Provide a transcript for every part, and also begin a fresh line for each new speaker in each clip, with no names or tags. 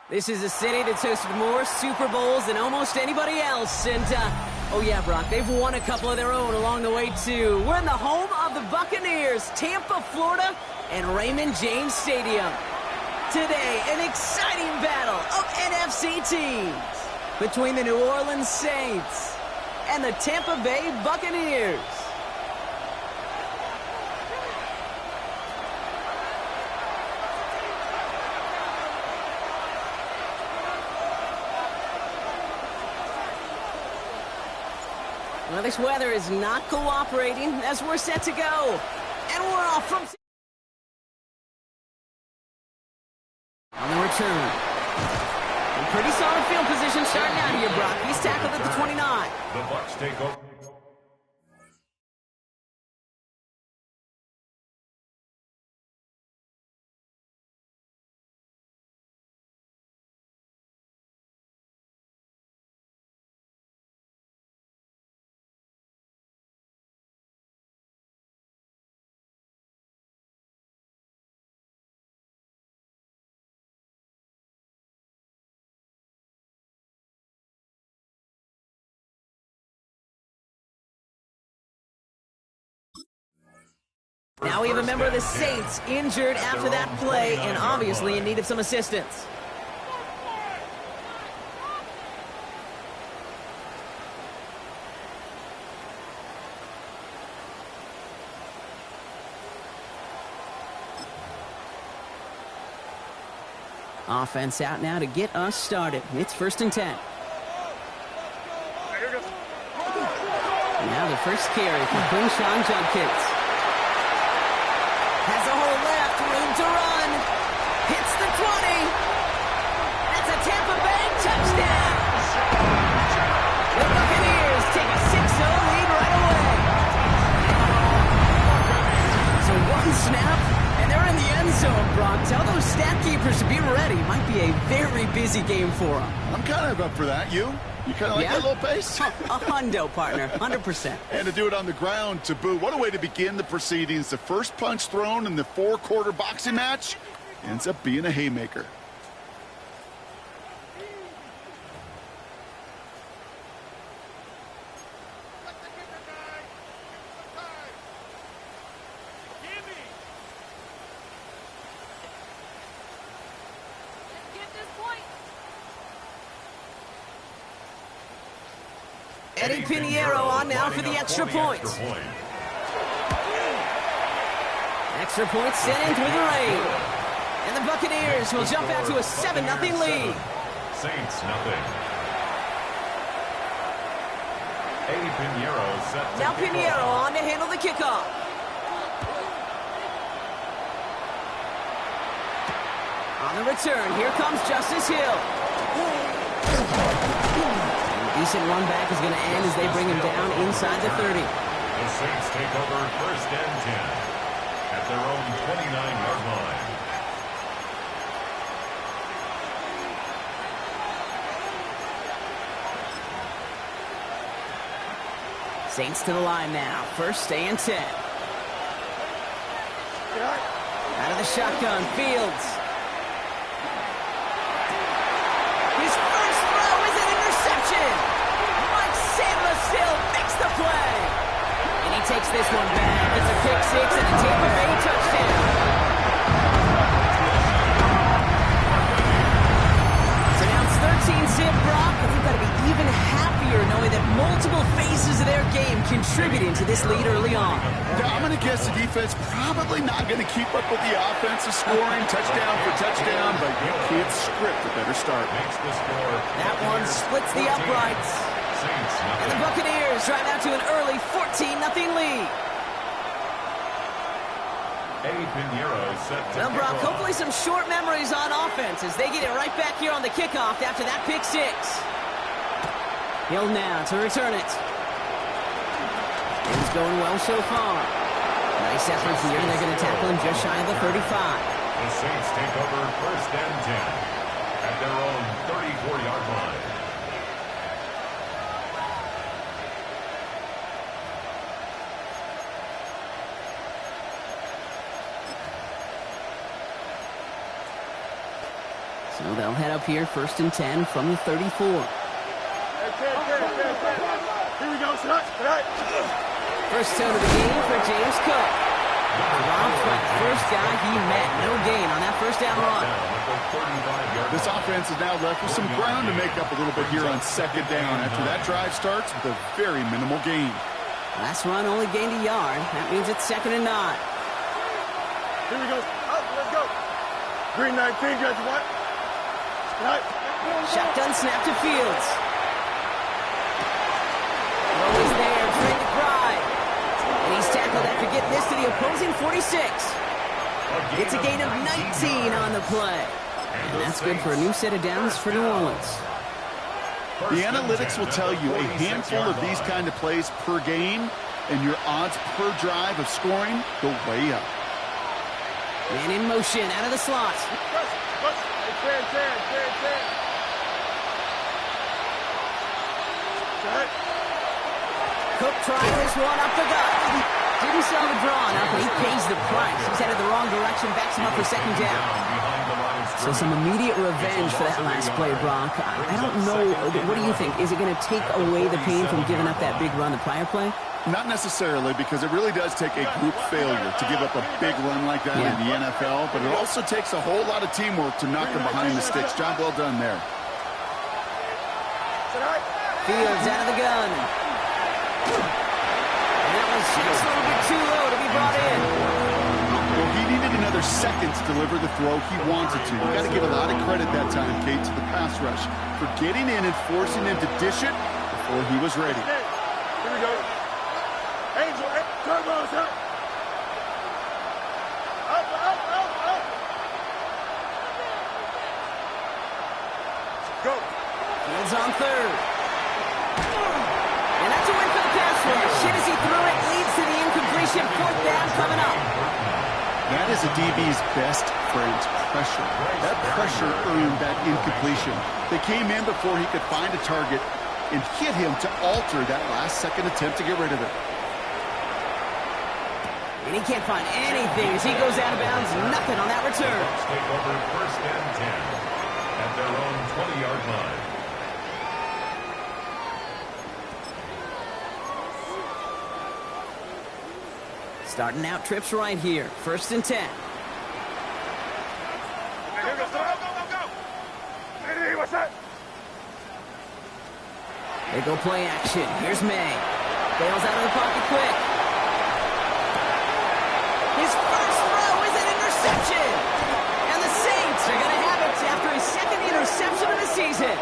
This is a city that's hosted more Super Bowls than almost anybody else. And, oh yeah, Brock, they've won a couple of their own along the way, too. We're in the home of the Buccaneers, Tampa, Florida, and Raymond James Stadium. Today, an exciting battle of NFC teams between the New Orleans Saints and the Tampa Bay Buccaneers. Well, this weather is not cooperating as we're set to go. And we're off from... on the return. A pretty solid field position starting out here, Brock. He's tackled at the 29.
The Bucs take over.
Now we have a member of the Saints injured after that play and obviously in need of some assistance. Offense out now to get us started. It's 1st and 10. Now the first carry for Quinshawn Judkins. Has a hole left, room to run. Hits the 20. That's a Tampa Bay touchdown. The Buccaneers take a 6-0 lead right away. So one snap, and they're in the end zone, Brock. Tell those stat keepers to be ready. Might be a very busy game for them.
I'm kind of up for that. You kind of like that little pace?
A hundo, partner, 100%.
And to do it on the ground to boot. What a way to begin the proceedings. The first punch thrown in the 4-quarter boxing match ends up being a haymaker.
Eddie Pinheiro on now for the extra point. Extra point sent in through the rain. And the Buccaneers will jump out to a 7-0 lead.
Saints nothing. Eddie Pinheiro set to
now Pinheiro on to handle the kickoff. On the return, here comes Justice Hill. Decent run back is going to end as they bring him down inside the 30.
The Saints take over 1st and 10 at their own 29-yard line.
Saints to the line now. 1st and 10. Out of the shotgun, Fields. His first throw is an interception. Still makes the play. And he takes this one back. It's a pick 6 and a Tampa Bay touchdown. So now it's 13-zip, Brock, but they've got to be even happier knowing that multiple phases of their game contributed to this lead early on.
Yeah, I'm going to guess the defense probably not going to keep up with the offensive scoring touchdown for touchdown, but you can't script a better start.
Makes the score.
That one splits the uprights. And the Buccaneers drive out to an early 14-0 lead.
Eddie Pinheiro set to
well, Brock, hopefully some short memories on offense as they get it right back here on the kickoff after that pick 6. Hill now to return it. Things going well so far. Nice effort here. They're going to tackle him just shy of the 35.
The Saints take over 1st and 10 at their own 34-yard line.
So they'll head up here, 1st and 10 from the 34.
Here we go, son.
First tone of the game for James Cook. Dropped by the first guy he met. No gain on that first down run.
This offense is now left with some ground to make up a little bit here on 2nd down after that drive starts with a very minimal gain.
Last run only gained a yard. That means it's 2nd and 9.
Here we go. Up, let's go. Green 19, guys, what? Right.
Shotgun snap to Fields. Throw is there. Trey McBride. And he's tackled after getting this to the opposing 46. It's a gain of 19 on the play. And that's good for a new set of downs for New Orleans.
The analytics will tell you a handful of these kind of plays per game, and your odds per drive of scoring go way up.
Man in motion out of the slot. Cook trying this one up the gut. Didn't sell the draw enough, but he pays the price. He's headed the wrong direction, backs him up for 2nd down. So some immediate revenge for that last play, Brock. I don't know. What do you think? Is it going to take away the pain from giving up that big run the prior play?
Not necessarily, because it really does take a group failure to give up a big run like that in the NFL, but it also takes a whole lot of teamwork to knock them behind the sticks. Job well done there.
Fields out of the gun. And that was just a little bit too low to be brought in.
Well, he needed another second to deliver the throw he wanted to. You got to give a lot of credit that time, Kate, to the pass rush for getting in and forcing him to dish it before he was ready.
Here we go. Angel, turbos up. Up. Go.
Fields on 3rd. And that's a win for the pass rush. Shit as he threw it, leads to the incompletion. 4th down coming up.
That is a DB's best friend, pressure. That pressure earned that incompletion. They came in before he could find a target and hit him to alter that last-second attempt to get rid of it.
And he can't find anything as he goes out of bounds. Nothing on that return.
Take over 1st and 10 at their own 20-yard line.
Starting out trips right here. 1st and 10.
Here we go. Go. Hey, what's that?
They go play action. Here's May. Bails out of the pocket quick. His first throw is an interception. And the Saints are going to have it after his 2nd interception of the season.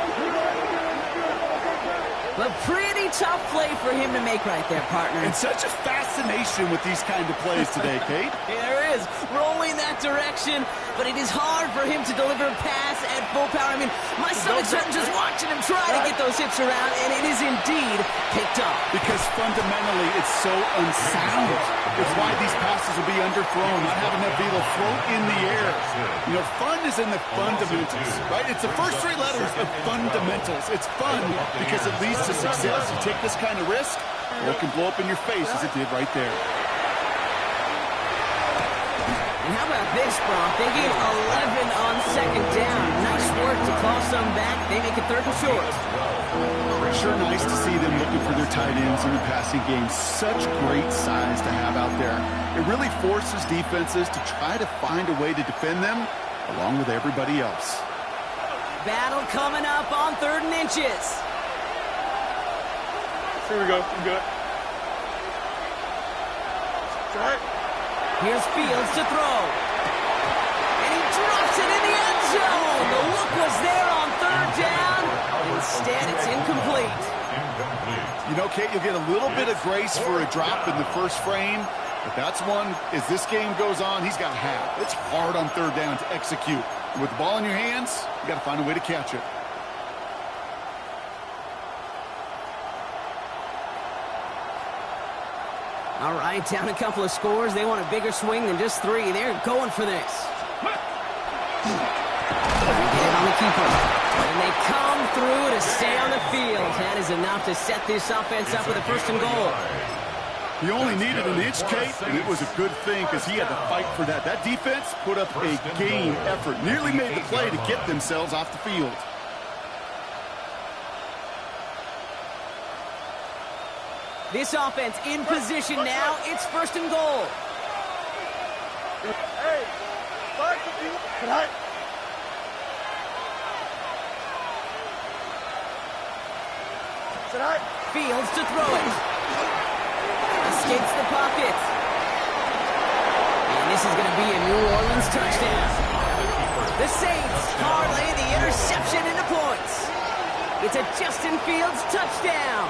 A pretty tough play for him to make right there, partner.
And such a fascination with these kind of plays today, Kate.
Yeah, there is. Rolling that direction, but it is hard for him to deliver a pass at full power. I mean, my stomach's hurting just watching him try to get those hips around, and it is indeed picked up.
Because fundamentally, it's so unsound. It's why these passes will be underthrown, not having that beetle float in the air. You know, fun is in the fundamentals, right? It's the first 3 letters of fundamentals. It's fun because it leads to success. You take this kind of risk, or it can blow up in your face as it did right there.
And how about this, Brock? They gave 11 on 2nd down. Nice work to claw some back. They make it 3rd and short.
Sure nice to see them looking for their tight ends in the passing game. Such great size to have out there. It really forces defenses to try to find a way to defend them along with everybody else.
Battle coming up on 3rd and inches.
Here we go. I'm good. Right.
Here's Fields to throw. And he drops it in the end zone. The look was there on 3rd down. Instead, it's incomplete.
You know, Kate, you'll get a little bit of grace for a drop in the first frame, but that's one, as this game goes on, he's got to have. It's hard on 3rd down to execute. With the ball in your hands, you got to find a way to catch it.
All right, down a couple of scores. They want a bigger swing than just 3. They're going for this. Get it on the keeper. And they come through to stay on the field. That is enough to set this offense up with a 1st and goal.
He only needed an inch, Kate, and it was a good thing because he had to fight for that. That defense put up a game effort, nearly made the play to get themselves off the field.
This offense in position now. It's first and goal.
Hey, tonight.
Fields to throw it. Escapes the pocket. And this is going to be a New Orleans touchdown. The Saints parlay the interception into points. It's a Justin Fields touchdown.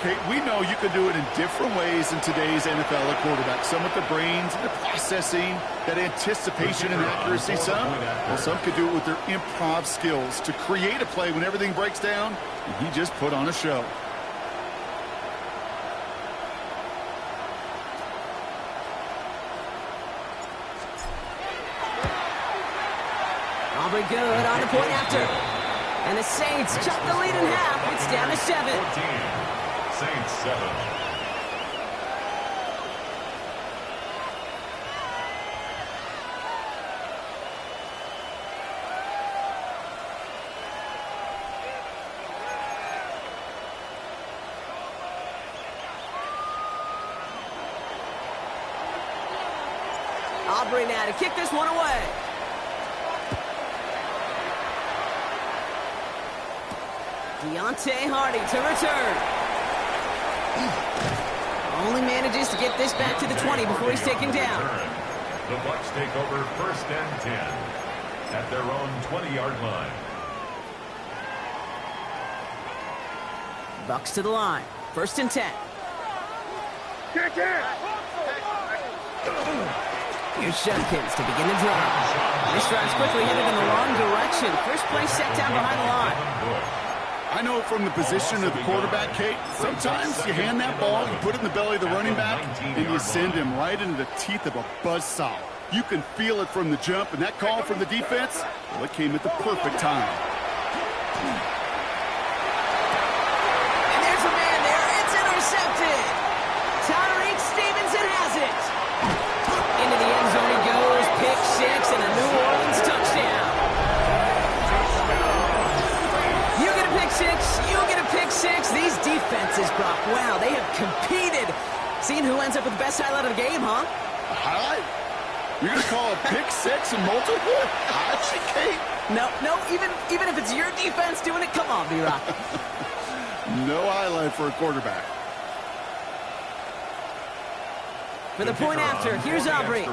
Kate, we know you can do it in different ways in today's NFL at quarterback. Some with the brains, the processing, that anticipation and accuracy. Some could do it with their improv skills to create a play when everything breaks down, and he just put on a show.
Aubrey good on the point after. And the Saints chop the lead in half. It's down to 7.
14. Saints 7.
Aubrey now to kick this one away. Deontay Hardy to return. Only manages to get this back to the 20 before he's taken down.
The Bucs take over first and 10 at their own 20-yard line.
Bucs to the line. First and 10. Here's Judkins to begin the drive. This drive's quickly headed in the wrong direction. First play set down behind the line.
I know from the position of the quarterback, Kate, sometimes you hand that ball, you put it in the belly of the running back, and you send him right into the teeth of a buzzsaw. You can feel it from the jump, and that call from the defense, well, it came at the perfect time.
And there's a man there. It's intercepted. Tyreek Stevenson has it. Into the end zone he goes. Pick 6 and a New Orleans touchdown. You get a pick 6. You get a pick 6. These defenses, Brock, wow, they have competed. Seeing who ends up with the best highlight of the game, huh?
A highlight? You're going to call a pick 6 and multiple? Actually, Kate.
No, even if it's your defense doing it, come on, B-Rock.
No highlight for a quarterback.
For the point after, here's Aubrey.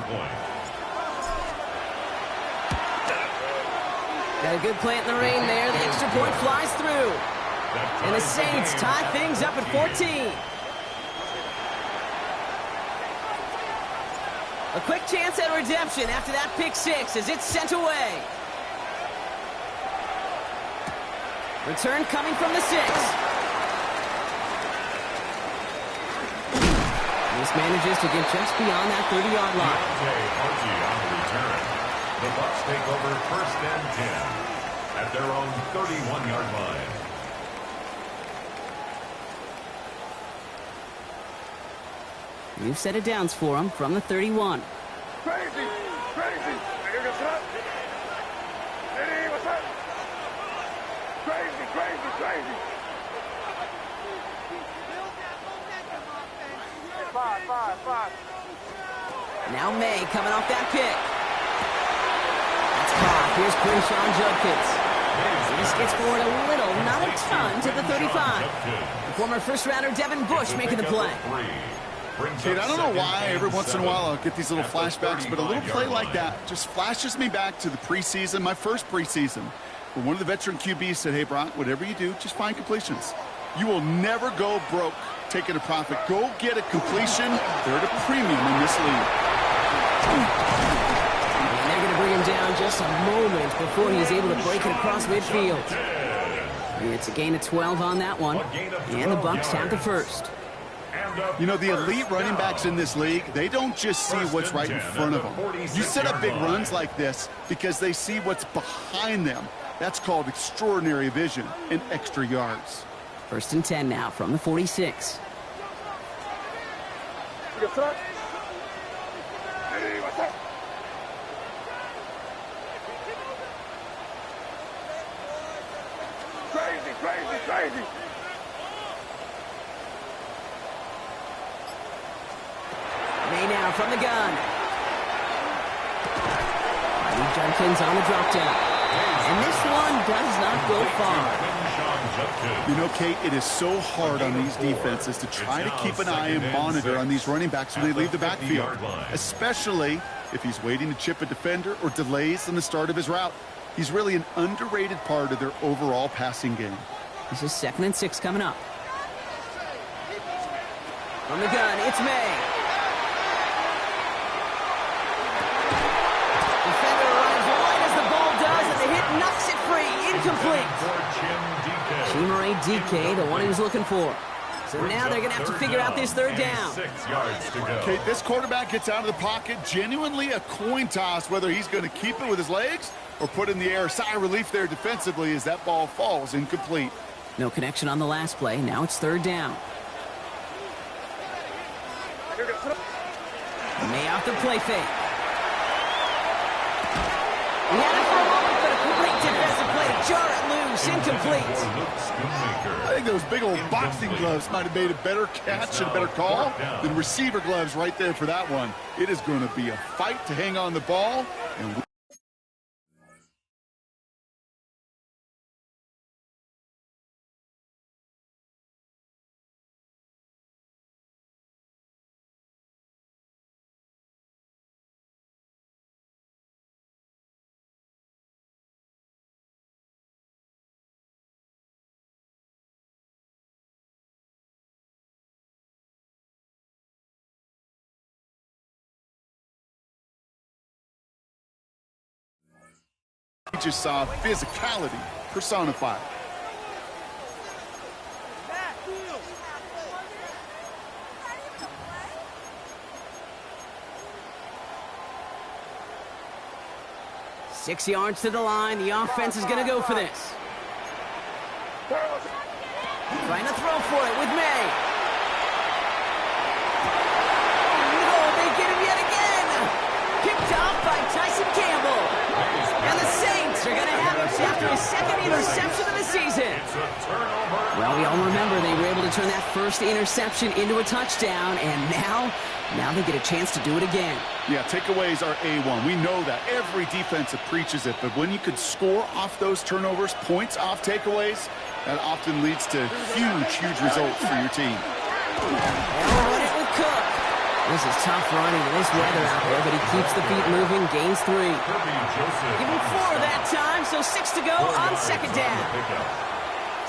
Got a good plant in the rain there. The extra point flies through. And the Saints tie things up at 14. A quick chance at redemption after that pick 6 as it's sent away. Return coming from the 6. This manages to get just beyond that 30-yard line.
The Bucs take over first and 10 at their own 31-yard line.
New set of downs for him from the 31.
Crazy! Here goes up. Hey, what's up? Crazy! Five.
Now May coming off that pick. That's caught. Here's Quinshon Judkins. This gets forward a little, not a ton, to the 35. The former first-rounder Devin Bush making the play.
Kate, I don't know why every once in a while I'll get these little flashbacks, but a little play like that just flashes me back to the preseason, my first preseason, where one of the veteran QBs said, hey, Brock, whatever you do, just find completions. You will never go broke taking a profit. Go get a completion. They're at a premium in this league.
And they're going to bring him down just a moment before he's able to break it across midfield. It's a gain of 12 on that one, and the Bucs have the first.
You know, the elite running backs in this league, they don't just see what's right in front of them. You set up big runs like this because they see what's behind them. That's called extraordinary vision and extra yards.
First and 10 now from the 46.
Yes, sir. Hey, what's up? Crazy, crazy, crazy.
May now from the gun. Lee Jenkins on the drop down. And this one does not go far.
You know, Kate, it is so hard on these defenses to try to keep an eye and monitor on these running backs when they leave the backfield, especially if he's waiting to chip a defender or delays in the start of his route. He's really an underrated part of their overall passing game.
This is 2nd and 6 coming up. From the gun, it's May. Defender arrives right as the ball does, and the hit knocks it free. Incomplete. Chimere DK, the one he was looking for. So now they're going to have to figure out this 3rd down.
6 yards to go.
Kate, this quarterback gets out of the pocket, genuinely a coin toss whether he's going to keep it with his legs or put in the air. Sigh of relief there defensively as that ball falls incomplete.
No connection on the last play. Now it's 3rd down. May off the play fake. He had it for a moment, but a great defensive play to jar it loose. Incomplete.
I think those big old boxing gloves might have made a better catch and a better call than receiver gloves right there for that one. It is going to be a fight to hang on the ball. And we just saw physicality personified.
Six yards to the line. The offense is going to go for this. Trying to throw for it with May. Oh, they get him yet again. Picked off by Tyson Campbell. And the Saints are going to have it after his 2nd interception of the season. Well, we all remember they were able to turn that first interception into a touchdown, and now they get a chance to do it again.
Yeah, takeaways are A1. We know that. Every defense preaches it, but when you could score off those turnovers, points off takeaways, that often leads to huge results for your team.
They'll run it with Cook. This is tough running in this weather out there, but he keeps the feet moving, gains 3. Give him 4 that time, so 6 to go on 2nd down.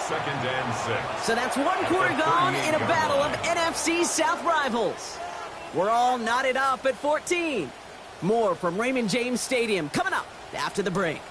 2nd and 6.
So that's 1 quarter gone in a battle of NFC South rivals. We're all knotted up at 14. More from Raymond James Stadium coming up after the break.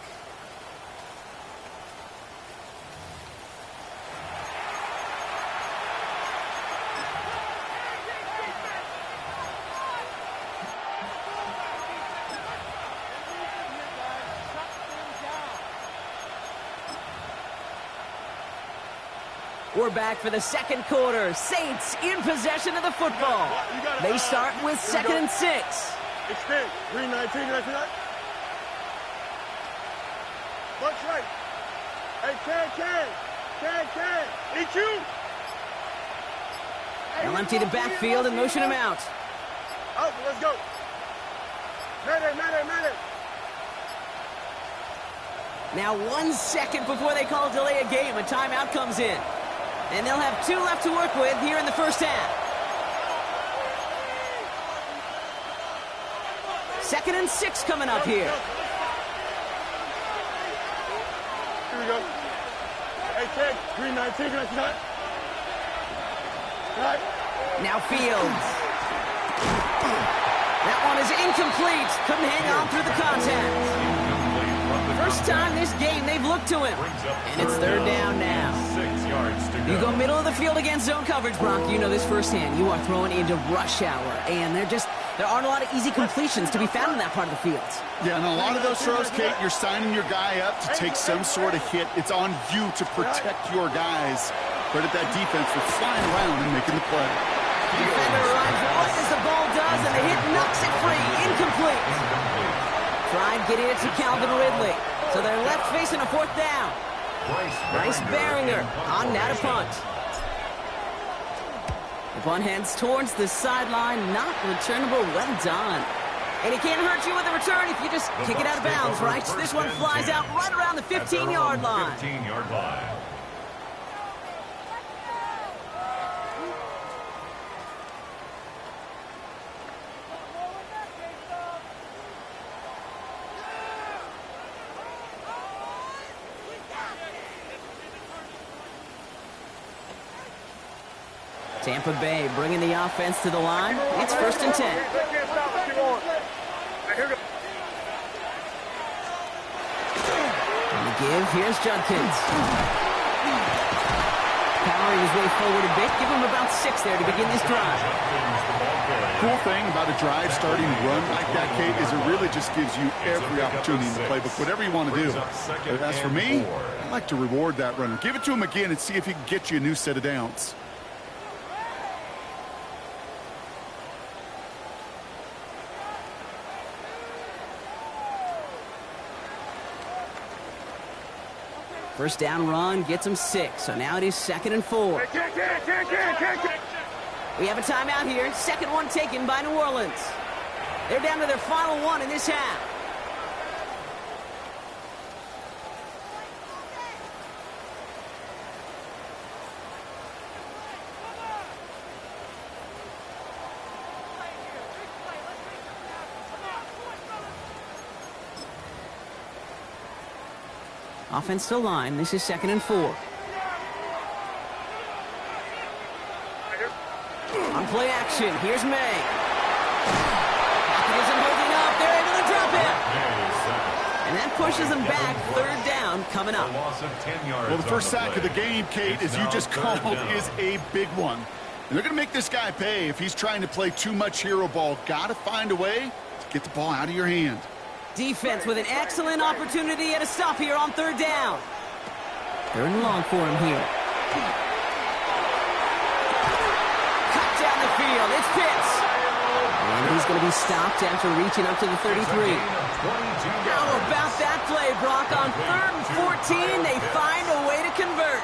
We're back for the 2nd quarter. Saints in possession of the football. They start with 2nd and 6.
Extend. Green 19, left side. Watch right. Hey, can. Eat you.
They'll empty the backfield and motion him out.
Out, let's go. Madden.
Now 1 second before they call delay a game. A timeout comes in. And they'll have 2 left to work with here in the first half. 2nd and 6 coming up here.
Here we go. Hey, Ted, green 19, left side. Right.
Now Fields. That one is incomplete. Couldn't hang on through the contact. First time this game they've looked to him. And it's 3rd down now.
6 yards to go.
You go middle of the field against zone coverage, Brock. You know this firsthand. You are throwing into rush hour. And there aren't a lot of easy completions to be found in that part of the field.
Yeah, and a lot of those throws, Kate, you're signing your guy up to take some sort of hit. It's on you to protect your guys. Credit that defense for flying around and making the play.
Defender arrives right as the ball does, and the hit knocks it free. Incomplete. Tried getting it to Calvin Ridley. So they're left facing a fourth down. Bryce Baringer on now to punt. The punt heads towards the sideline. Not returnable. Well done. And it can't hurt you with a return if you just kick it out of bounds, right? This one flies out right around the 15-yard line.
15-yard line.
Tampa Bay bringing the offense to the line. It's 1st and 10. On the give, here's Judkins. Powering his way forward a bit. Give him about 6 there to begin this drive.
Cool thing about a drive starting run like that, Kate, is it really just gives you every opportunity in the playbook, whatever you want to do. But as for me, I like to reward that runner. Give it to him again and see if he can get you a new set of downs.
First down run gets him 6, so now it is 2nd and 4. We have a timeout here. Second one taken by New Orleans. They're down to their final one in this half. Offense to line. This is 2nd and 4. On play action, here's May. Pocket isn't holding up. They're able to drop him. And that pushes them back. 3rd down coming up.
Well, the first sack of the game, Kate, as you just called, is a big one. And they're going to make this guy pay if he's trying to play too much hero ball. Got to find a way to get the ball out of your hand.
Defense with an excellent opportunity at a stop here on 3rd down. 3rd and long for him here. Cut down the field. It's Pitts. And he's going to be stopped after reaching up to the 33. How about that play, Brock? On 3rd and 14, they find a way to convert.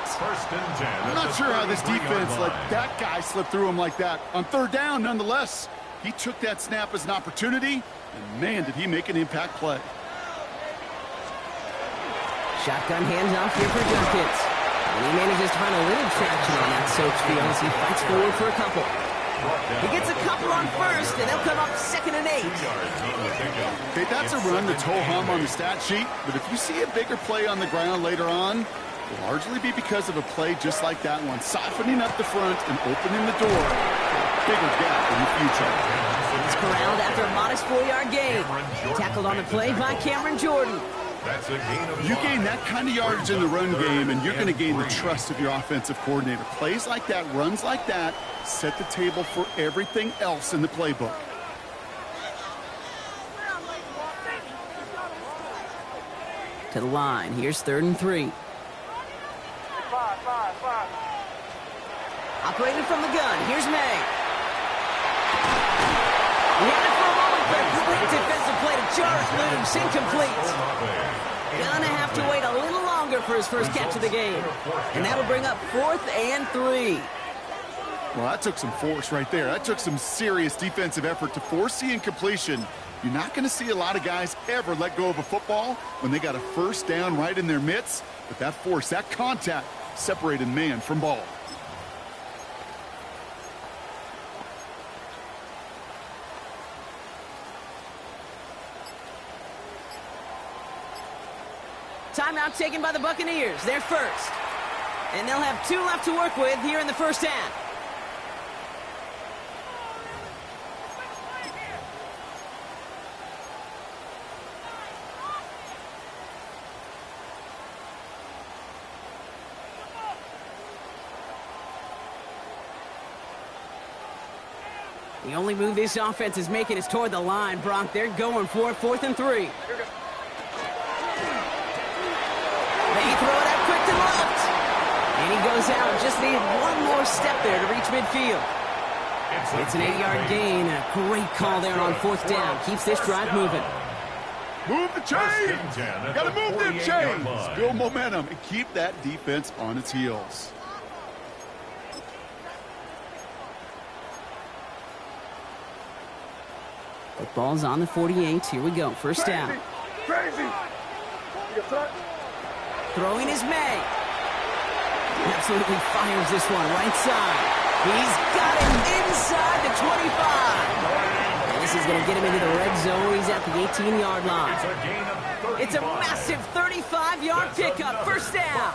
I'm not sure how this defense let that guy slip through him like that. On 3rd down, nonetheless, he took that snap as an opportunity. And man, did he make an impact play.
Shotgun handoff here for Judkins. And he manages to find a little traction on that soaked field as he fights forward for a couple. He gets a couple on 1st, and they'll come up 2nd and 8.
Okay, that's a run that's ho-hum on the stat sheet, but if you see a bigger play on the ground later on, it'll largely be because of a play just like that one, softening up the front and opening the door for a bigger gap in the future.
He's corralled after a modest 4-yard gain. Tackled on the play by Cameron Jordan.
You gain that kind of yardage in the run game, and you're going to gain the trust of your offensive coordinator. Plays like that, runs like that, set the table for everything else in the playbook.
To the line. Here's 3rd and 3. Operating from the gun. Here's May. He had it for a moment, but a great defensive play to Jarrett loose. Incomplete. Gonna have to wait a little longer for his first catch of the game. And that'll bring up 4th and 3.
Well, that took some force right there. That took some serious defensive effort to force the incompletion. You're not going to see a lot of guys ever let go of a football when they got a first down right in their midst. But that force, that contact, separated man from ball.
Timeout taken by the Buccaneers. They're first. And they'll have 2 left to work with here in the first half. The only move this offense is making is toward the line, Brock. They're going for it, 4th and 3. They throw it out quick to left. And he goes out. Just need one more step there to reach midfield. It's an 8-yard gain. A great call there on 4th down. Keeps this drive moving.
Move the chains. Got to move them chains. Build momentum and keep that defense on its heels.
Football's on the 48. Here we go. First down.
Crazy.
Throwing is May. Absolutely fires this one right side. He's got him inside the 25. And this is going to get him into the red zone. He's at the 18-yard line. It's a massive 35-yard pickup. First down.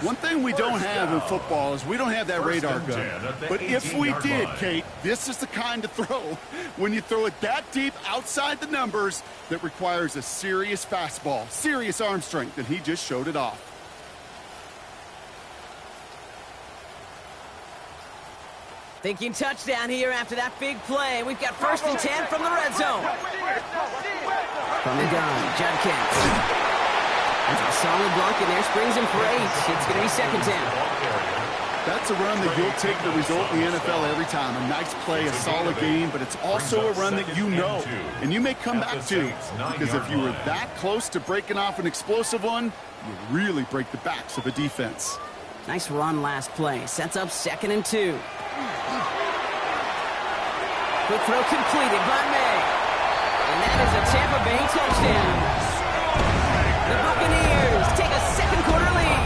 One thing we don't have in football is we don't have that radar gun. But if we did, Kate, this is the kind of throw, when you throw it that deep outside the numbers, that requires a serious fastball, serious arm strength, and he just showed it off.
Thinking touchdown here after that big play. We've got 1st and 10 from the red zone. From the gun, Judkins. That's a solid block in there. Springs him for 8. It's going to be 2nd down.
That's a run that you'll take the result in the NFL every time. A nice play, a solid game, but it's also a run that you know, and you may come back to. Because if you were that close to breaking off an explosive one, you really break the backs of a defense.
Nice run last play. Sets up 2nd and 2. Quick throw completed by May. And that is a Tampa Bay touchdown. The Buccaneers take a second-quarter lead.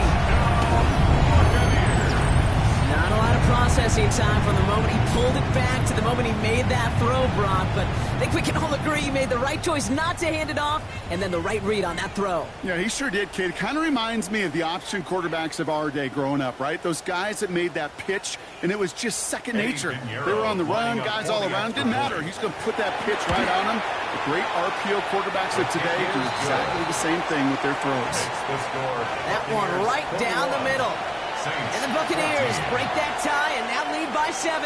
Not a lot of processing time from the moment he pulled it back to the moment he made that throw, Brock. But I think we can all agree he made the right choice not to hand it off, and then the right read on that throw.
Yeah, he sure did, kid. It kind of reminds me of the option quarterbacks of our day growing up, right? Those guys that made that pitch, and it was just second nature. They were on the run, guys all around. Didn't matter. He's going to put that pitch right on them. The great RPO quarterbacks of today do exactly the same thing with their throws.
That one right down the middle. And the Buccaneers break that tie and now lead by 7.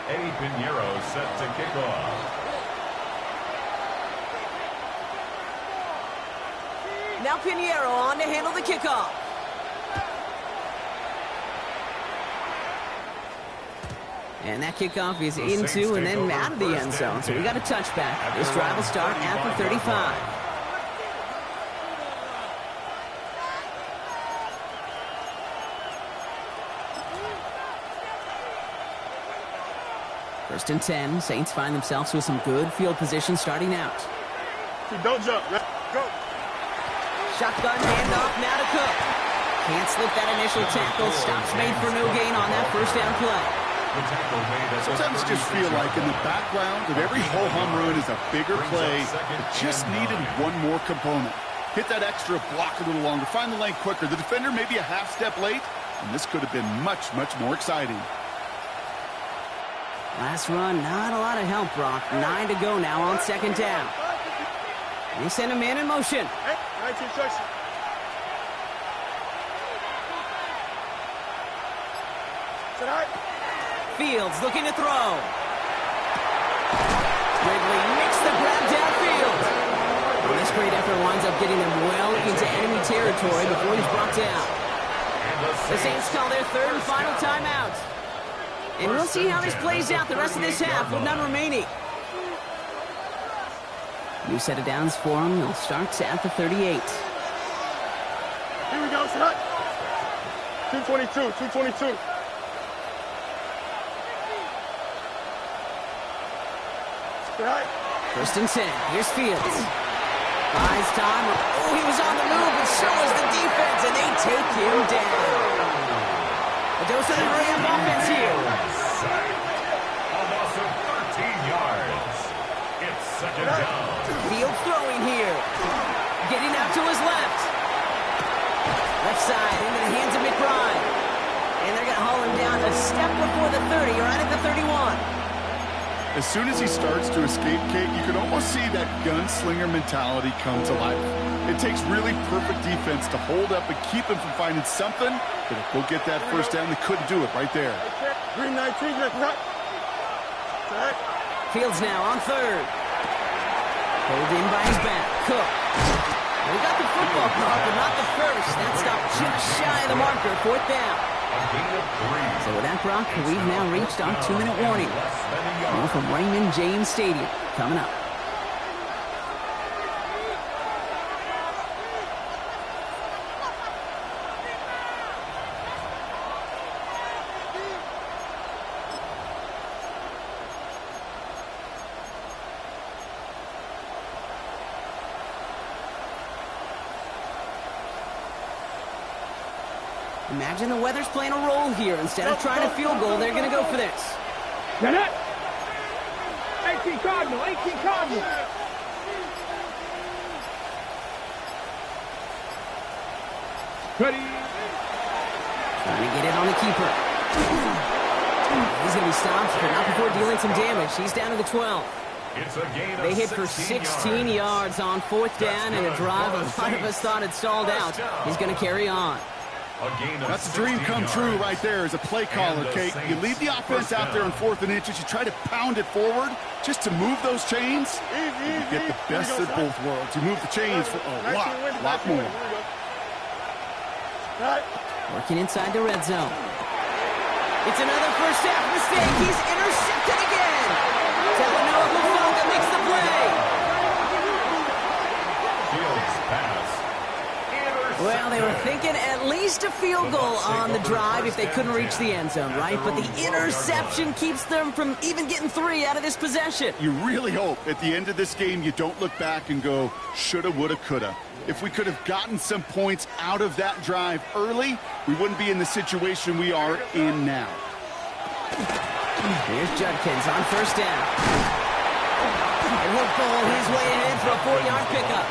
Eddie Pinheiro set to kick off.
Now Pinheiro on to handle the kickoff. And that kickoff is into and then out of the end zone. So we got a touchback. This drive will start at the 35. First and 10. Saints find themselves with some good field position starting out.
Don't jump. Go.
Shotgun handoff now to Cook. Can't slip that initial tackle. Stops made for no gain on that first down play.
Sometimes just feel like in the background of every ho-hum run is a bigger play that just needed one more component. Hit that extra block a little longer. Find the lane quicker. The defender may be a half step late, and this could have been much, much more exciting.
Last run, not a lot of help, Brock. 9 to go now on 2nd down. They send a man in motion.
Hey, 19 seconds. Sit high.
Fields looking to throw. Ridley makes the grab downfield. Well, this great effort winds up getting them well into enemy territory before he's brought down. The Saints call their 3rd and final timeout. And we'll see how this plays out the rest of this half with none remaining. New set of downs for them. They'll start at the 38.
Here we go. Sit high. 222. 222.
First and 10. Here's Fields. Buys time. Oh, he was on the move, but so was the defense, and they take him down. A dose of the Ram offense here.
Almost 13 yards. It's 2nd down.
Fields throwing here. Getting out to his left. Left side into the hands of McBride. And they're going to haul him down a step before the 30, right at the 31.
As soon as he starts to escape, Kate, you can almost see that gunslinger mentality come to life. It takes really perfect defense to hold up and keep him from finding something, but if they'll get that first down, they couldn't do it right there.
Green 19, that's right.
Fields now on third. Pulled in by his back. Cook. We got the football caught, but not the first. That stopped just shy of the marker. Fourth down. So with that, Brock, we've now reached our 2-minute warning. More from Raymond James Stadium coming up. Imagine the weather's playing a role here. Instead of trying a field goal, they're going to go for this.
18 Cardinal, 18 Cardinal. Ready.
Trying to get it on the keeper. He's going to be stopped, but not before dealing some damage. He's down to the 12. They hit for 16 yards on fourth down, and a drive a lot of us thought had stalled out. He's going to carry on.
That's a dream come true right there as a play caller, Kate. You leave the offense out there on 4th and inches. You try to pound it forward just to move those chains. You get the best of both worlds. You move the chains for a lot more.
Working inside the red zone. It's another first half mistake. He's intercepted again. Talanoa Hufanga makes the play.
Fields pass.
Well, they were thinking at least a field goal on the drive if they couldn't reach the end zone, right? But the interception keeps them from even getting 3 out of this possession.
You really hope at the end of this game you don't look back and go, shoulda, woulda, coulda. If we could have gotten some points out of that drive early, we wouldn't be in the situation we are in now.
Here's Judkins on first down. And he'll pull his way ahead for a 4-yard pickup.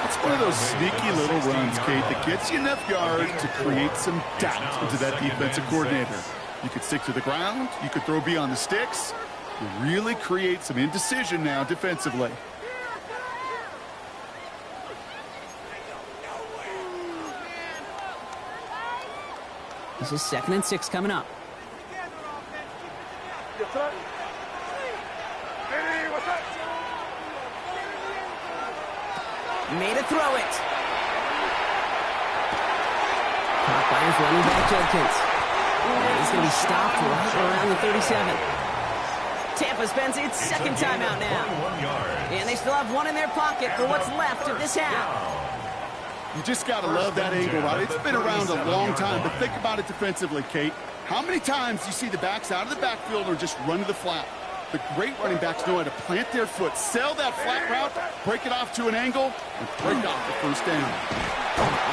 It's one of those sneaky little runs, Kate, that gets you enough yards to create some doubt into that defensive coordinator. You could stick to the ground. You could throw beyond the sticks. You really create some indecision now defensively.
This is 2nd and 6 coming up. Made a throw it. Caught by his running back, Judkins. And he's going to be stopped right around the 37. Tampa spends its 2nd timeout now. And they still have 1 in their pocket for what's left of this half.
You just got to love that angle, right? It's been around a long time, but think about it defensively, Kate. How many times you see the backs out of the backfield or just run to the flat? The great running backs know how to plant their foot, sell that flat route, break it off to an angle, and break off the first down.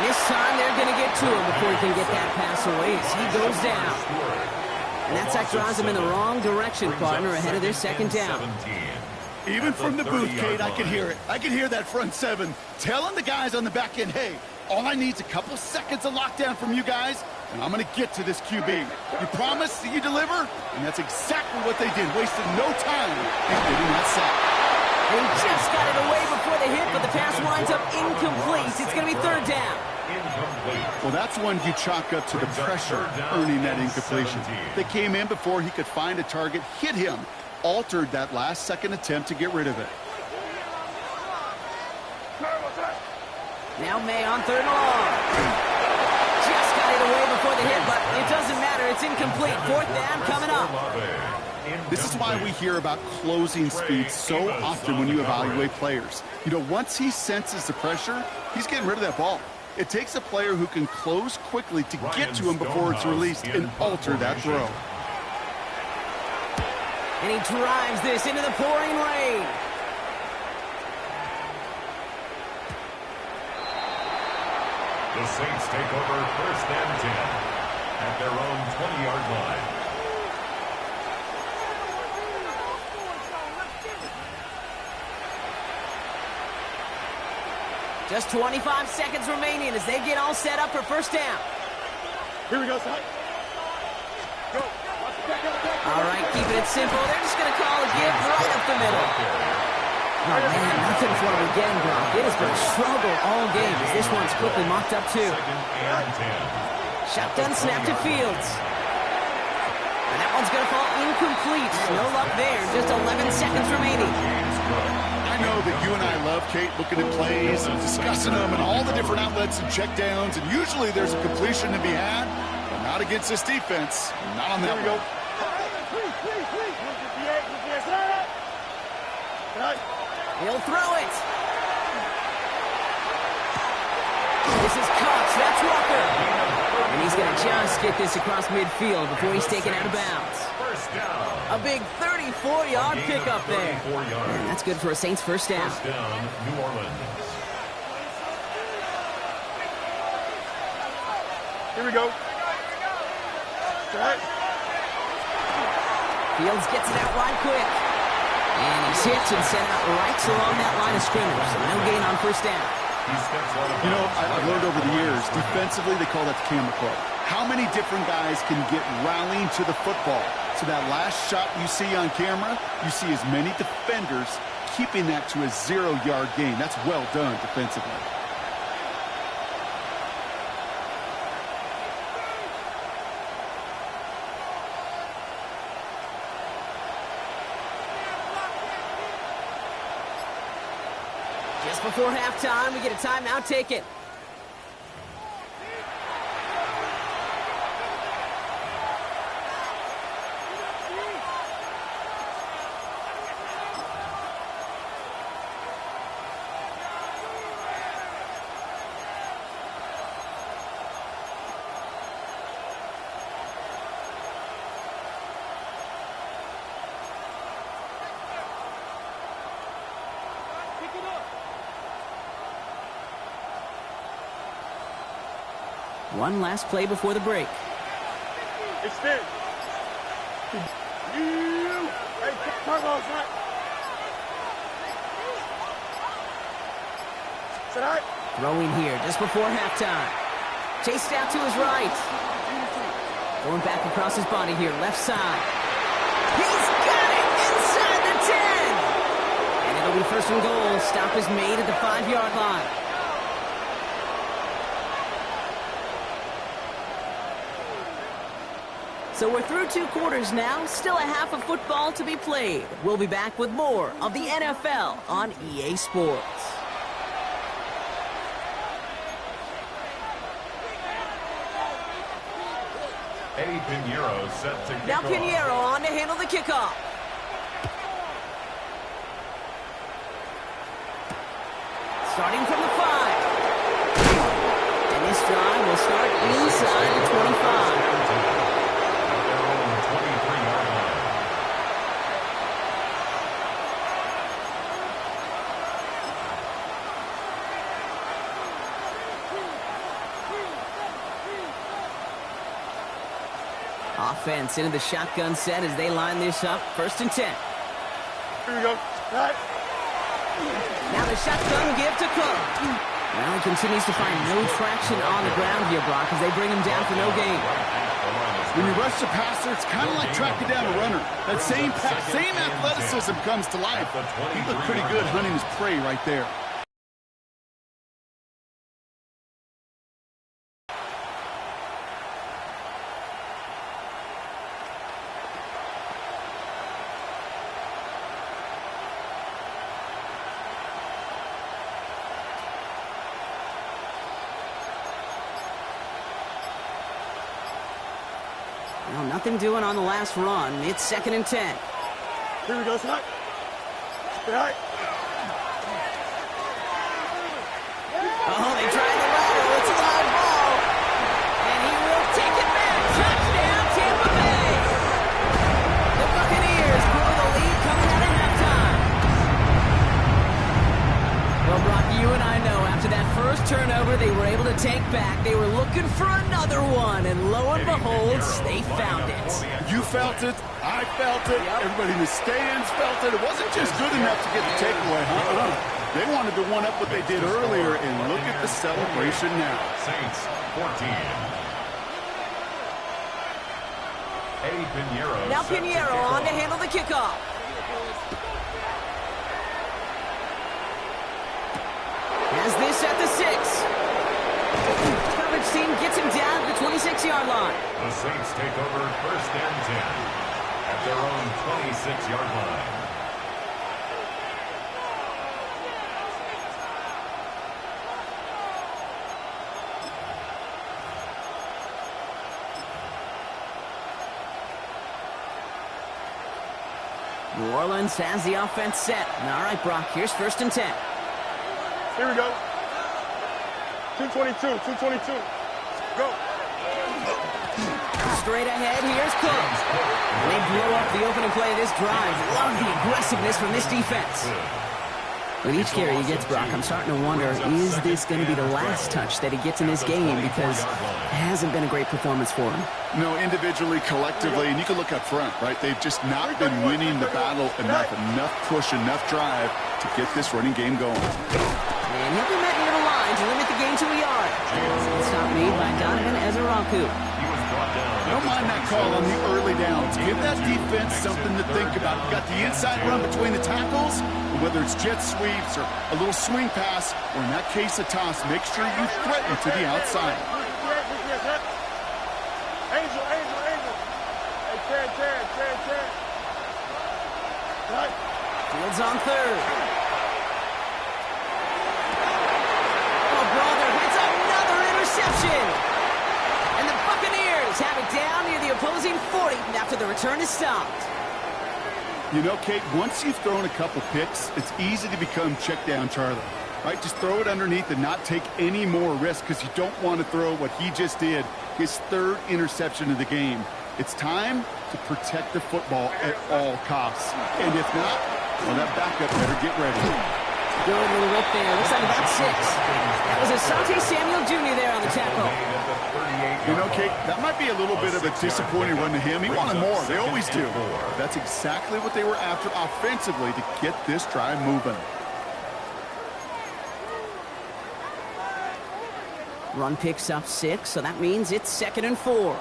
This time they're going to get to him before he can get that pass away as he goes down. And that sack drives him in the wrong direction, partner, ahead of their 2nd down.
Even from the booth, Kate, I could hear it. I could hear that front 7 telling the guys on the back end, hey, all I need is a couple seconds of lockdown from you guys, and I'm going to get to this QB. You promise that you deliver? And that's exactly what they did. Wasted no time in getting that sack.
And he just got it away before the hit, but the pass winds up incomplete. It's going to be 3rd down.
Well, that's one you chalk up to the pressure earning that incompletion. They came in before he could find a target, hit him, altered that last 2nd attempt to get rid of it.
Now May on 3rd and long. Just got it away before the hit, but it doesn't matter. It's incomplete. 4th down coming up.
This is why we hear about closing speed so often when you evaluate players. You know, once he senses the pressure, he's getting rid of that ball. It takes a player who can close quickly to get to him before it's released and alter that throw.
And he drives this into the pouring rain.
The Saints take over 1st and 10 at their own 20-yard line.
Just 25 seconds remaining as they get all set up for 1st down.
Here we go, son. Go.
All right, keeping it simple. They're just going to call a give right up the middle. Oh, man, nothing for him again, Brock. It has been a struggle all game as this one's quickly mocked up, too. Shotgun snap to Fields. And that one's going to fall incomplete. No luck there. Just 11 seconds remaining.
I know that you and I love, Kate, looking at plays and discussing them and all the different outlets and checkdowns, and usually there's a completion to be had, but not against this defense. Not on that one.
He'll throw it. This is Cox. That's Walker. And he's going to just get this across midfield before he's taken out of bounds.
First down.
A big 34-yard pickup there.
34 yards.
And that's good for a Saints first down.
First down, New Orleans.
Here we go. Right.
Fields gets it out wide quick. And he's hit and sent out right along that line of scrimmage. So no gain on first down.
You know, I've learned over the years, defensively, they call that the camera club. How many different guys can get rallying to the football? So that last shot you see on camera, you see as many defenders keeping that to a 0-yard gain. That's well done defensively.
Just before halftime, we get a timeout taken. One last play before the break.
Extend. You. Hey, Carlos, right. Sit out.
Throwing here just before halftime. Chased out to his right. Going back across his body here, left side. He's got it inside the 10. And it'll be first and goal. Stop is made at the 5-yard line. So we're through 2 quarters now, still a half of football to be played. We'll be back with more of the NFL on EA Sports.
Eddie Pinheiro set to kick
Now
off.
Pinheiro on to handle the kickoff. Starting from the 5. And this drive will start inside the 25. Offense into the shotgun set as they line this up. First and 10.
Here we go. Right.
Now the shotgun give to Cook. Well, he continues to find no traction on the ground here, Brock, as they bring him down for no gain.
When you rush the passer, it's kind of like tracking down a runner. That same athleticism comes to life. He looked pretty good hunting his prey right there.
Well, nothing doing on the last run. It's second and 10.
Here we go, son. Right.
Oh, they tried the lateral. It's a live ball. And he will take it back. Touchdown, Tampa Bay. The Buccaneers grow the lead coming out of halftime. Well, Brock, you and I know after that first turnover they were able to take back. They were looking for another one, and lo and behold, they found it.
You felt it. I felt it. Everybody in the stands felt it. It wasn't just good enough to get the takeaway, huh? They wanted to one-up what they did earlier, and look at the celebration now.
Saints 14. Eddie Pinheiro.
Now
set to
Pinheiro
kick
on to
off.
handle the kickoff. Has this at the 6. Coverage team gets him down to the 26-yard line.
The The Saints take over 1st and 10 at their own 26-yard line.
New Orleans has the offense set. All right, Brock, here's 1st and 10.
Here we go. 222, 222. Go.
Straight ahead, here's Cook. And they blow up the opening play of this drive. Love the aggressiveness from this defense. With each carry he gets, Brock, I'm starting to wonder, is this going to be the last touch that he gets in this game? Because it hasn't been a great performance for him.
No, individually, collectively, and you can look up front, right? They've just not been winning the battle enough push, enough drive to get this running game going.
And he'll be met near the line to limit the game to a yard. Stop made by Donovan Ezeraku.
I don't mind that call on the early downs. Give that defense something to think about. You got the inside run between the tackles, and whether it's jet sweeps or a little swing pass, or in that case a toss, make sure you threaten to the outside.
Angel. Hey, Terry. Right.
Fields on 3rd. Oh, brother, it's another interception. And the Buccaneers have it down near the opposing 40 after the return is stopped.
You know, Kate, once you've thrown a couple picks, it's easy to become check down Charlie. Right? Just throw it underneath and not take any more risk because you don't want to throw what he just did, his 3rd interception of the game. It's time to protect the football at all costs. And if not, well, that backup better get ready.
Good little whip there. Looks like about 6. That was Asante Samuel Jr. there on the tackle.
You know, Kate, that might be a little bit of a disappointing run to him. He wanted more. They always do. That's exactly what they were after offensively to get this drive moving.
Run picks up 6, so that means it's 2nd and 4.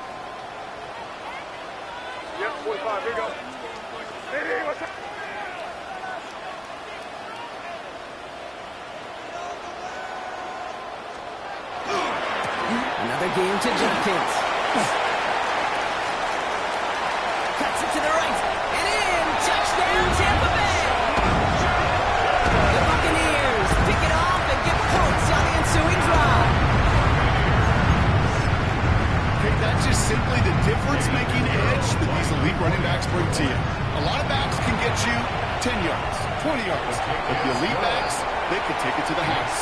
Yep, 45. Here you go. Hey, what's up?
Another game to Jenkins. Cuts it to the right. And in. Touchdown, Tampa Bay. The Buccaneers pick it off and get points on the ensuing drive.
Okay, that's just simply the difference-making edge that these elite running backs bring to you. A lot of backs can get you 10 yards, 20 yards. But the elite backs, they can take it to the house.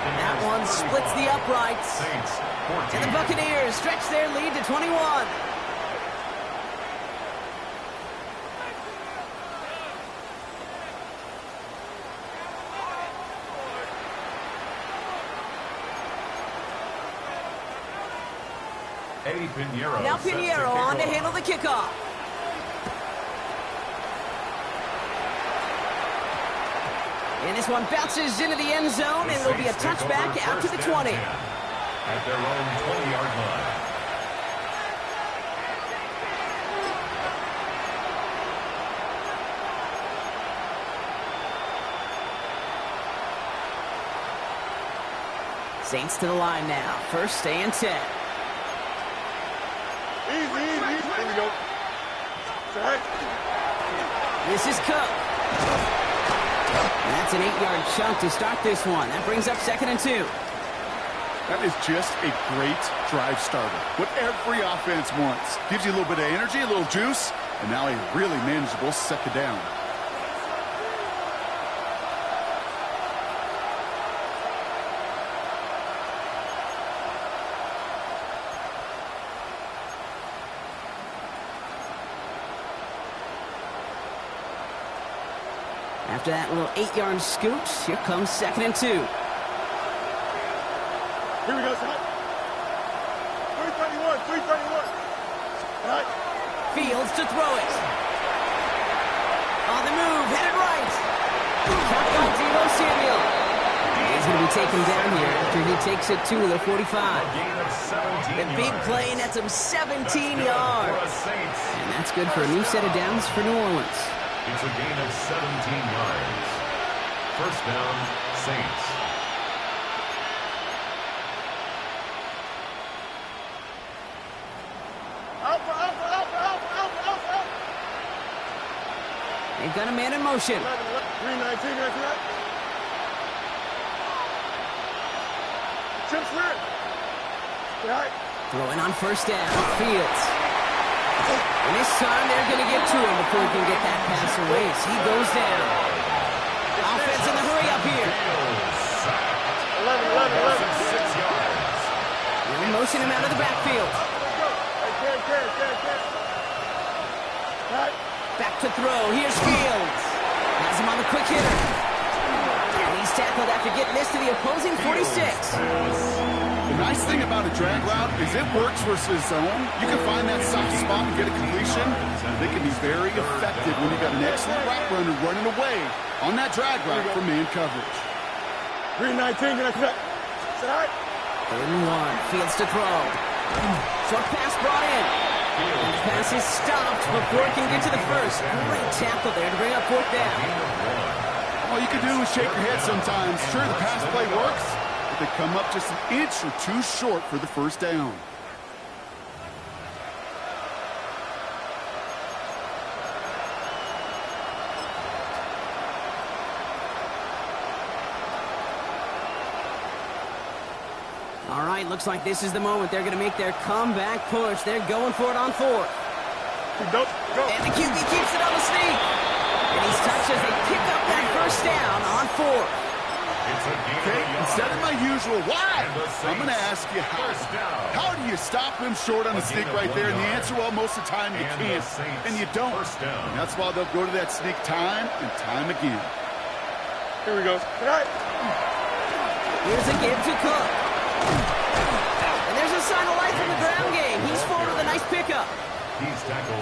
That one splits the uprights. And the Buccaneers stretch their lead to 21. Now Pinheiro on to handle the kickoff. And this one bounces into the end zone, and it'll be a touchback out to the 20.
At their own 20-yard line.
Saints to the line now. 1st and 10.
Easy. Here we go. Right.
This is Cook. And that's an 8-yard chunk to start this one. That brings up 2nd and 2.
That is just a great drive starter. What every offense wants. Gives you a little bit of energy, a little juice, and now a really manageable 2nd down.
After that little 8-yard scoot, here comes 2nd and 2.
Here we go, son. 331. Right.
Fields to throw it. On the move, headed right. Caught by Deebo Samuel. He's going to be taken down here after he takes it to the 45. The big play nets him 17 yards. And that's good for a new set of downs for New Orleans.
It's a gain of 17 yards. 1st down, Saints.
Alpha, alpha, alpha, alpha, alpha, alpha, alpha.
They've got a man in motion.
11, 319, that's right. Chip Smith. Right.
Throwing on first down. Fields. And this time they're going to get to him before he can get that pass away. As he goes down. Offense in the hurry up here.
11.
6 yards.
They'll motion him out of the backfield.
Right.
Back to throw. Here's Fields. Has him on the quick hitter. And he's tackled after getting this to the opposing 46.
The nice thing about a drag route is it works versus zone. You can find that soft spot and get a completion. They can be very effective when you've got an excellent route runner running away on that drag route for man coverage.
319, that's right. Right.
3rd and 1. Fields to throw. Short pass brought in. The pass is stopped before it can get to the first. Great tackle there to bring up 4th down.
All you can do is shake your head sometimes. Sure, the pass play works, but they come up just an inch or two short for the first down.
All right, looks like this is the moment. They're going to make their comeback push. They're going for it on 4th.
Go.
And the QB keeps it on the sneak. And he's touched as they pick up that first down on 4th.
Okay, instead of my usual why, I'm going to ask you how. How do you stop them short on the sneak right there? And the answer, well, most of the time you can't. And you don't. And that's why they'll go to that sneak time and time again.
Here we go. Right.
Here's a give to Cook. And there's a sign of life in the ground game. He's forward with a nice pickup.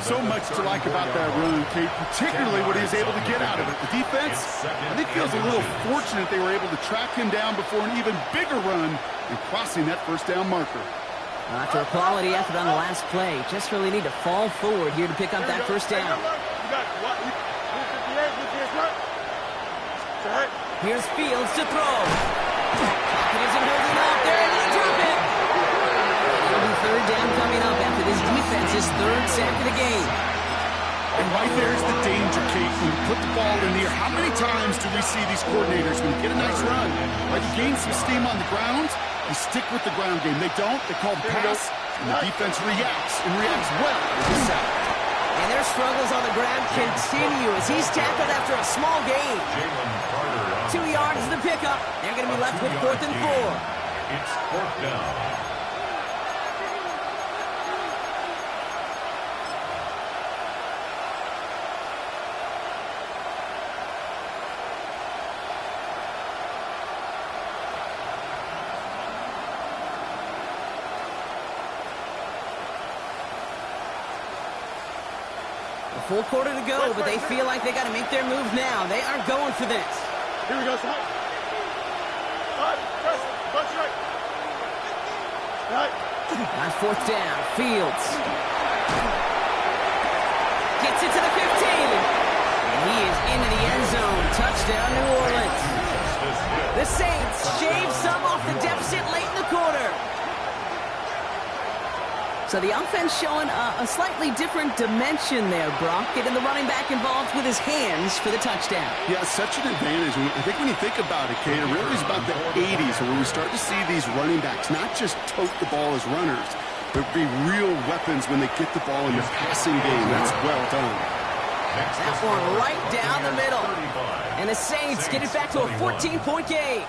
So much to like about that run, Kate, particularly what he was able to get out of it. The defense, I think, feels a little fortunate they were able to track him down before an even bigger run and crossing that first down marker.
After a quality effort on the last play, just really need to fall forward here to pick up that first down.
You got what? 58, right.
Here's Fields to throw. Pocket isn't holding up. They're able to drop it. It'll be 3rd down coming up after this defense's 3rd sack of the game.
And right there's the danger, Kate. When you put the ball in the air, how many times do we see these coordinators, when you get a nice run, right, you gain some steam on the ground, you stick with the ground game. They don't. They call the pass, and the defense reacts, and reacts well with the sack.
And their struggles on the ground continue as he's tackled after a small gain. 2 yards to the pickup. They're going to be left with 4th and 4.
It's 4th down.
A full quarter to go, but they feel like they got to make their move now. They are going for this.
Here we go, son. Right.
On 4th down, Fields. Gets it to the 15. And he is into the end zone. Touchdown, New Orleans. The Saints shave some off the deficit late in the quarter. So the offense showing a slightly different dimension there, Brock. Getting the running back involved with his hands for the touchdown.
Yeah, such an advantage. I think when you think about it, Kate, it really is about the 80s where we start to see these running backs not just tote the ball as runners, but be real weapons when they get the ball in the passing game. That's well done.
That one right down the middle. And the Saints get it back to a 14-point game.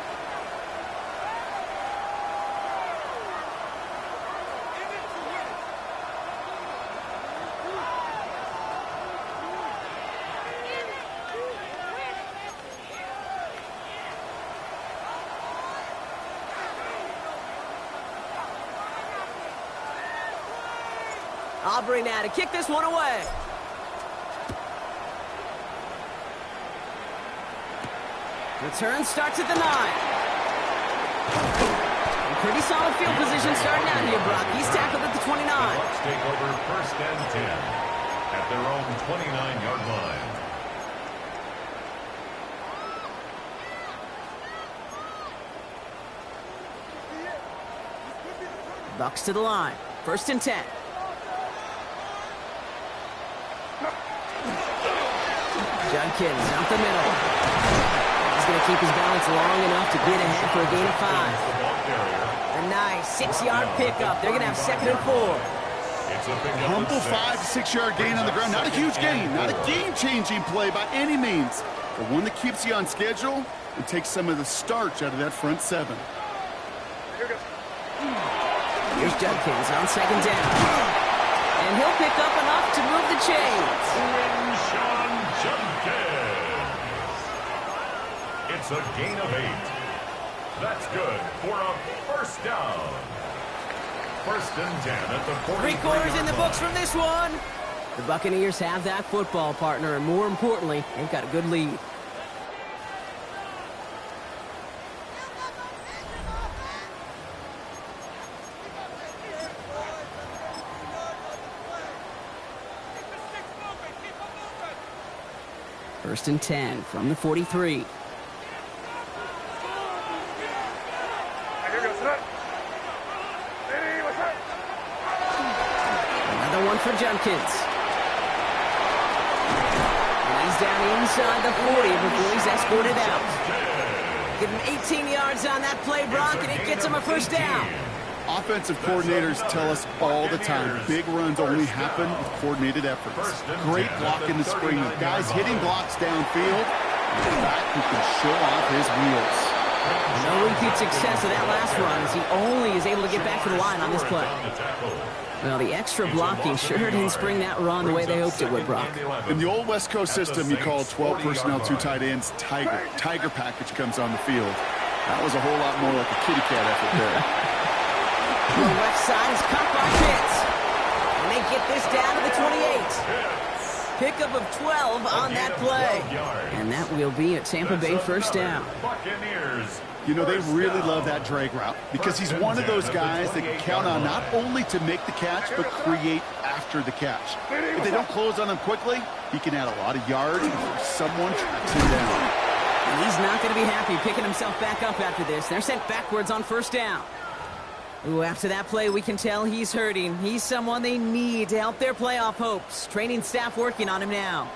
Aubrey now to kick this one away. Return starts at the 9. A pretty solid field position starting out here, Brock. He's tackled at the 29.
The Bucs take over 1st and 10 at their own 29-yard line.
Bucs to the line. 1st and 10. Judkins up the middle. He's going to keep his balance long enough to get ahead for a gain of 5. A nice 6-yard pickup. They're going to have 2nd and 4.
Humble 5 to 6-yard gain on the ground. Not a huge gain, not a game-changing play by any means, but one that keeps you on schedule and takes some of the starch out of that front 7.
Here's Judkins on 2nd down. And he'll pick up enough to move the chains.
It's a gain of 8. That's good for a first down. 1st and 10 at the 40.
3 quarters in the books from this one. The Buccaneers have that football, partner, and more importantly, they've got a good lead. First and 10 from the 43. Another one for Judkins. And he's down inside the 40 before he's escorted out. Give him 18 yards on that play, Brock, and it gets him a first down.
Offensive coordinators tell us all the time, big runs only happen with coordinated efforts. Great block in the spring. Guys hitting blocks downfield. And the back who can show off his wheels.
No repeat success of that last run as he only is able to get back to the line on this play. Well, the extra blocking sure didn't spring that run the way they hoped it would, Brock.
In the old West Coast system, you call 12 personnel, 2 tight ends, Tiger. Tiger package comes on the field. That was a whole lot more like a kitty cat effort there.
The left side is cut by Pitts. And they get this down to the 28. Pickup of 12 on that play. And that will be a Tampa Bay first down.
You know, they really love that drag route because he's one of those guys that can count on not only to make the catch, but create after the catch. If they don't close on him quickly, he can add a lot of yards before someone tracks him down.
And he's not going to be happy picking himself back up after this. They're sent backwards on first down. Ooh, after that play, we can tell he's hurting. He's someone they need to help their playoff hopes. Training staff working on him now.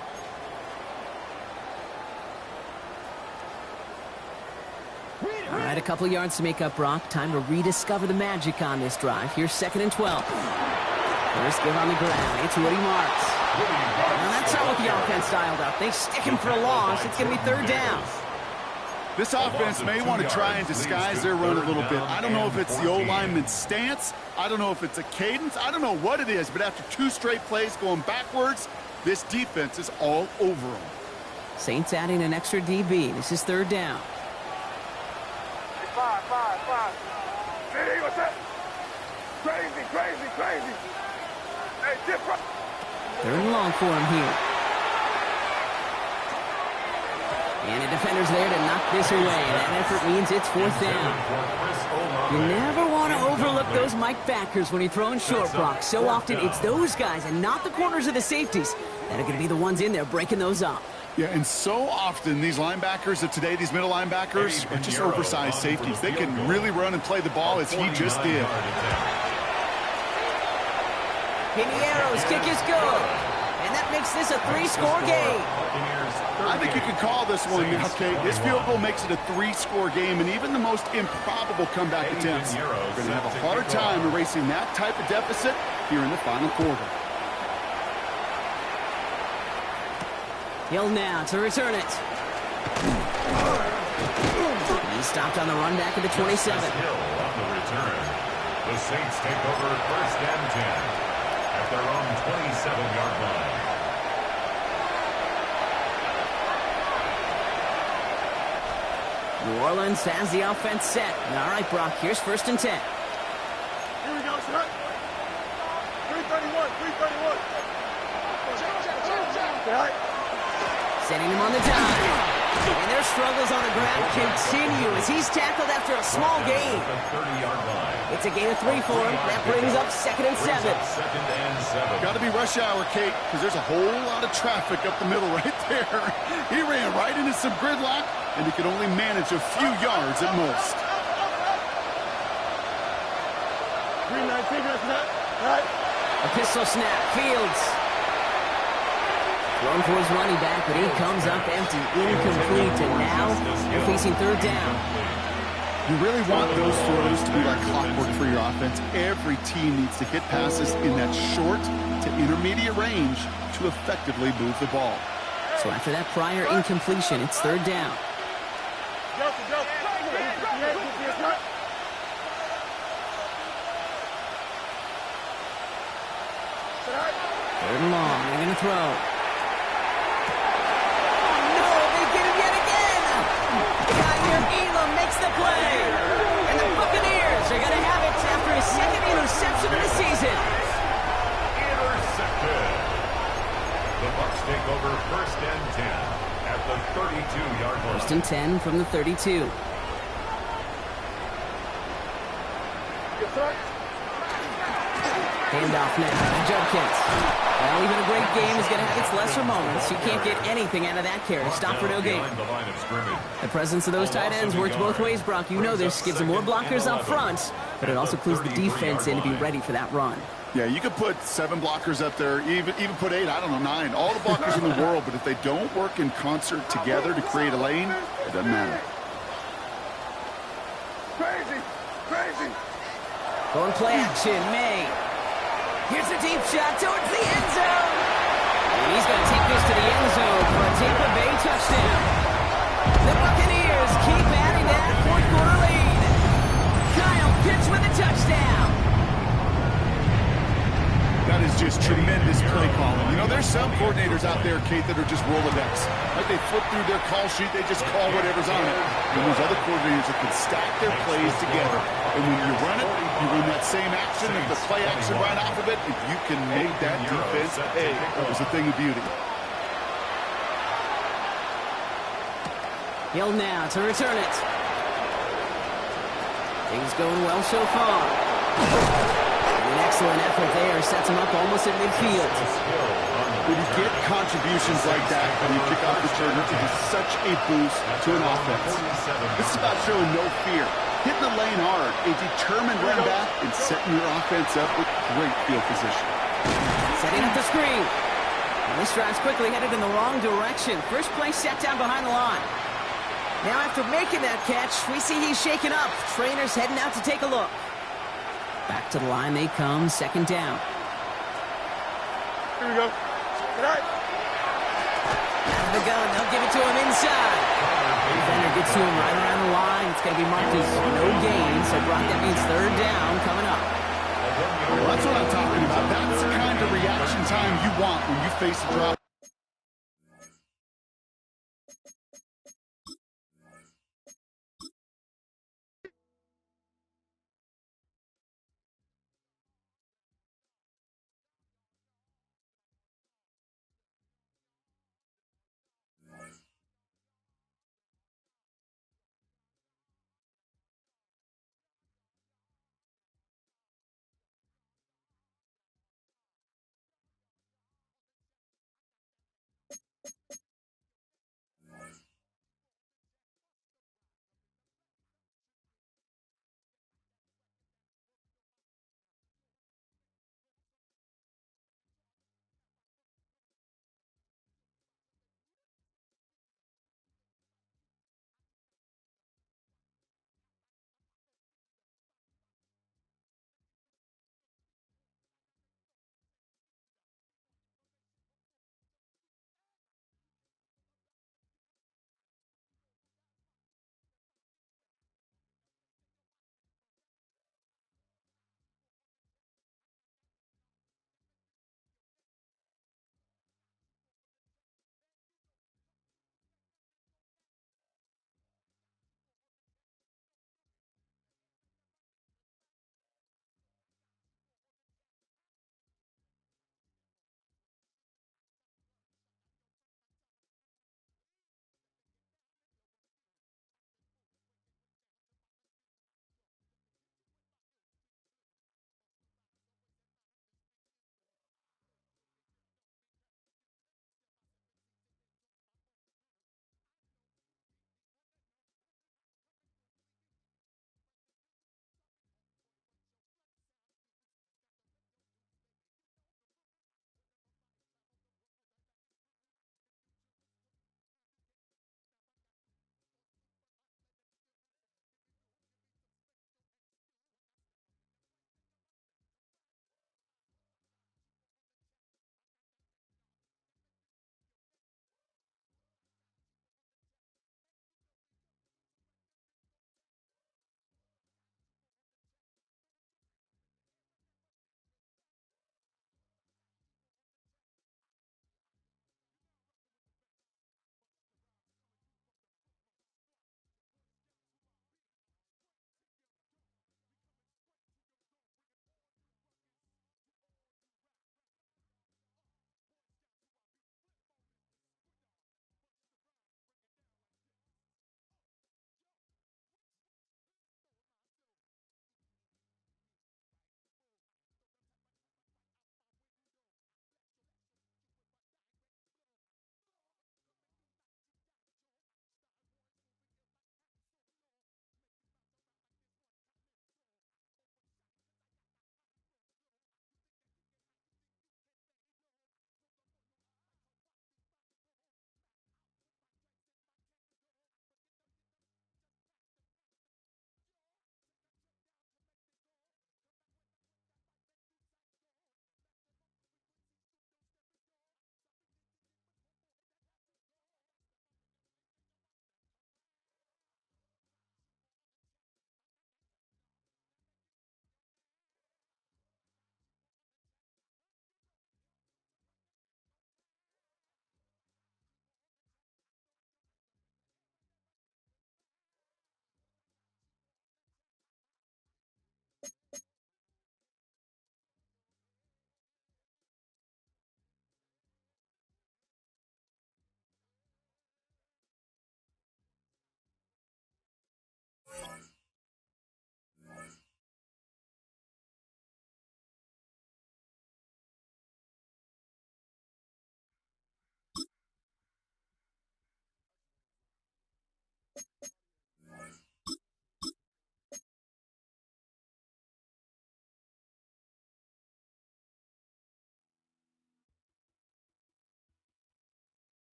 All right, a couple yards to make up, Brock. Time to rediscover the magic on this drive. Here's 2nd and 12. First give on the ground. It's Woody Marks. Now that's not what the offense dialed up. They stick him for a loss. It's going to be 3rd down.
This offense may want to try and disguise their run a little bit. I don't know if it's the O-lineman's stance. I don't know if it's a cadence. I don't know what it is, but after 2 straight plays going backwards, this defense is all over them.
Saints adding an extra DB. This is 3rd down.
5. Hey, what's that? Crazy. Hey, different.
3rd and long for him here. And the defender's there to knock this away. And that effort means it's 4th down. You never want to overlook those Mike backers when you're throwing short, Brock. So often it's those guys and not the corners of the safeties that are going to be the ones in there breaking those up.
Yeah, and so often these linebackers of today, these middle linebackers, are just oversized safeties. They can really run and play the ball as he just did.
Piniero's kick is good. And that makes this a 3-score game.
I think you could call this one now, Kate. This field goal makes it a 3-score game, and even the most improbable comeback attempts are going to have a hard time erasing that type of deficit here in the final quarter.
Hill now to return it. He's stopped on the run back at the 27.
Hill on the return. The Saints take over 1st and 10 at their own 27-yard line.
New Orleans has the offense set. All right, Brock, here's 1st and 10.
Here we go, son. 331.
Setting him on the dive. And their struggles on the ground continue as he's tackled after a small gain. It's a gain of 3 for him. That brings up 2nd and 7.
Got to be rush hour, Kate, because there's a whole lot of traffic up the middle right there. He ran right into some gridlock, and he could only manage a few yards at most.
319, that's not. All right.
A pistol snap. Fields. Going for his running back, but he comes up empty, incomplete, and now they're facing third down.
You really want those throws to be like clockwork for your offense. Every team needs to hit passes in that short to intermediate range to effectively move the ball.
So after that prior incompletion, it's third down. Third and long, they're going to throw. No, they get him yet again! Kyer Elam makes the play! And the Buccaneers are going to have it after his second interception of the season.
Intercepted. The Bucs take over first and 10 at the 32-yard line.
First and 10 from the 32. Handoff now to Judkins. Well, even a great game is going to have its lesser moments. You can't get anything out of that carry. Stop for no gain. The presence of those tight ends works both ways, Brock. You know this. Gives them more blockers up front, but it also clues the defense in to be ready for that run.
Yeah, you could put 7 blockers up there, even put 8, I don't know, 9. All the blockers in the world, but if they don't work in concert together to create a lane, it doesn't matter.
Crazy.
Going play action, May. Here's a deep shot towards the end zone. And he's going to take this to the end zone for a Tampa Bay touchdown. The Buccaneers keep adding that fourth-quarter lead. Kyle Pitts with a touchdown.
That is just tremendous play calling. You know, there's some coordinators out there, Kate, that are just Rolodex. Like they flip through their call sheet, they just call whatever's on it. And there's other coordinators that can stack their plays together. And when you run it, you run that same action and the play action right off of it. If you can make that defense pay, it was a thing of beauty.
Hill now to return it. Things going well so far. An excellent effort there sets him up almost at midfield.
When you get contributions like that from your kickoff returner, it is such a boost to an offense. This is about showing no fear, hitting the lane hard, a determined run back, and setting your offense up with great field position.
Setting up the screen. And this drive's quickly headed in the wrong direction. First play set down behind the line. Now after making that catch, we see he's shaken up. Trainer's heading out to take a look. Back to the line they come, second down.
Here we go.
Out of the gun, they'll give it to him inside. Defender gets to him right around the line. It's going to be marked as no gain, so Brock, that means third down coming up.
Well, that's what I'm talking about. That's the kind of reaction time you want when you face a drop.